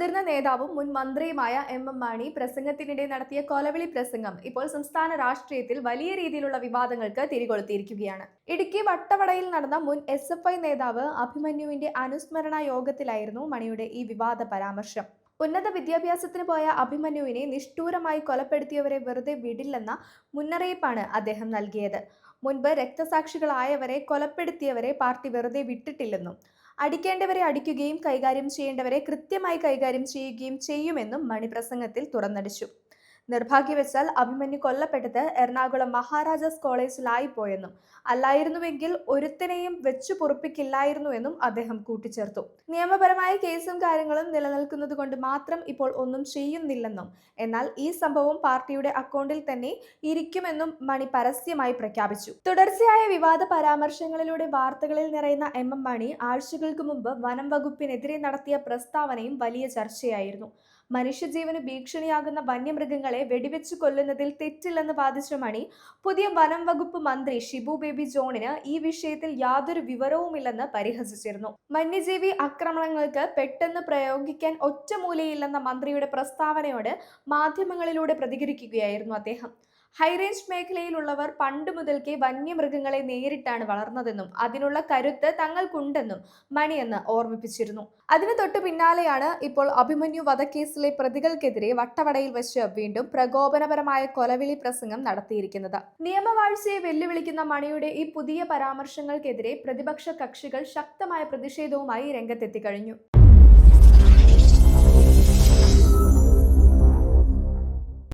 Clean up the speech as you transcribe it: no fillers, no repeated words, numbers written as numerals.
മുതിർന്ന നേതാവും മുൻ മന്ത്രിയുമായ എം മാണി പ്രസംഗത്തിനിടെ നടത്തിയ കൊലവിളി പ്രസംഗം ഇപ്പോൾ സംസ്ഥാന രാഷ്ട്രീയത്തിൽ വലിയ രീതിയിലുള്ള വിവാദങ്ങൾക്ക് തിരികൊളുത്തിയിരിക്കുകയാണ്. ഇടുക്കി വട്ടവടയിൽ നടന്ന മുൻ SFI നേതാവ് അഭിമന്യുവിന്റെ അനുസ്മരണ യോഗത്തിലായിരുന്നു മണിയുടെ ഈ വിവാദ പരാമർശം. ഉന്നത വിദ്യാഭ്യാസത്തിന് പോയ അഭിമന്യുവിനെ നിഷ്ഠൂരമായി കൊലപ്പെടുത്തിയവരെ വെറുതെ വിടില്ലെന്ന മുന്നറിയിപ്പാണ് അദ്ദേഹം നൽകിയത്. മുൻപ് രക്തസാക്ഷികളായവരെ കൊലപ്പെടുത്തിയവരെ പാർട്ടി വെറുതെ വിട്ടിട്ടില്ലെന്നും അടിക്കേണ്ടവരെ അടിക്കുകയും കൈകാര്യം ചെയ്യേണ്ടവരെ കൃത്യമായി കൈകാര്യം ചെയ്യുകയും ചെയ്യുമെന്നും മണി പ്രസംഗത്തിൽ തുറന്നടിച്ചു. നിർഭാഗ്യവശാൽ അഭിമന്യു കൊല്ലപ്പെട്ടത് എറണാകുളം മഹാരാജാസ് കോളേജിലായിപ്പോയെന്നും അല്ലായിരുന്നുവെങ്കിൽ ഒരുത്തനെയും വെച്ചു പൊറുപ്പിക്കില്ലായിരുന്നുവെന്നും അദ്ദേഹം കൂട്ടിച്ചേർത്തു. നിയമപരമായ കേസും കാര്യങ്ങളും നിലനിൽക്കുന്നത് കൊണ്ട് മാത്രം ഇപ്പോൾ ഒന്നും ചെയ്യുന്നില്ലെന്നും എന്നാൽ ഈ സംഭവം പാർട്ടിയുടെ അക്കൗണ്ടിൽ തന്നെ ഇരിക്കുമെന്നും മണി പരസ്യമായി പ്രഖ്യാപിച്ചു. തുടർച്ചയായ വിവാദ പരാമർശങ്ങളിലൂടെ വാർത്തകളിൽ നിറയുന്ന മണി ആഴ്ചകൾക്ക് മുമ്പ് വനം വകുപ്പിനെതിരെ നടത്തിയ പ്രസ്താവനയും വലിയ ചർച്ചയായിരുന്നു. മനുഷ്യജീവന് ഭീഷണിയാകുന്ന വന്യമൃഗങ്ങളെ വെടിവെച്ചു കൊല്ലുന്നതിൽ തെറ്റില്ലെന്ന് വാദിച്ച മണി പുതിയ വനം വകുപ്പ് മന്ത്രി ഷിബു ബേബി ജോണിന് ഈ വിഷയത്തിൽ യാതൊരു വിവരവുമില്ലെന്ന് പരിഹസിച്ചിരുന്നു. വന്യജീവി ആക്രമണങ്ങൾക്ക് പെട്ടെന്ന് പ്രയോഗിക്കാൻ ഒറ്റമൂലയില്ലെന്ന മന്ത്രിയുടെ പ്രസ്താവനയോട് മാധ്യമങ്ങളിലൂടെ പ്രതികരിക്കുകയായിരുന്നു അദ്ദേഹം. ഹൈറേഞ്ച് മേഖലയിലുള്ളവർ പണ്ട് മുതൽക്കേ വന്യമൃഗങ്ങളെ നേരിട്ടാണ് വളർന്നതെന്നും അതിനുള്ള കരുത്ത് തങ്ങൾക്കുണ്ടെന്നും മണിയെന്ന് ഓർമ്മിപ്പിച്ചിരുന്നു. അതിന് തൊട്ടു പിന്നാലെയാണ് ഇപ്പോൾ അഭിമന്യു വധക്കേസിലെ പ്രതികൾക്കെതിരെ വട്ടവടയിൽ വെച്ച് വീണ്ടും പ്രകോപനപരമായ കൊലവിളി പ്രസംഗം നടത്തിയിരിക്കുന്നത്. നിയമവാഴ്ചയെ വെല്ലുവിളിക്കുന്ന മണിയുടെ ഈ പുതിയ പരാമർശങ്ങൾക്കെതിരെ പ്രതിപക്ഷ കക്ഷികൾ ശക്തമായ പ്രതിഷേധവുമായി രംഗത്തെത്തിക്കഴിഞ്ഞു.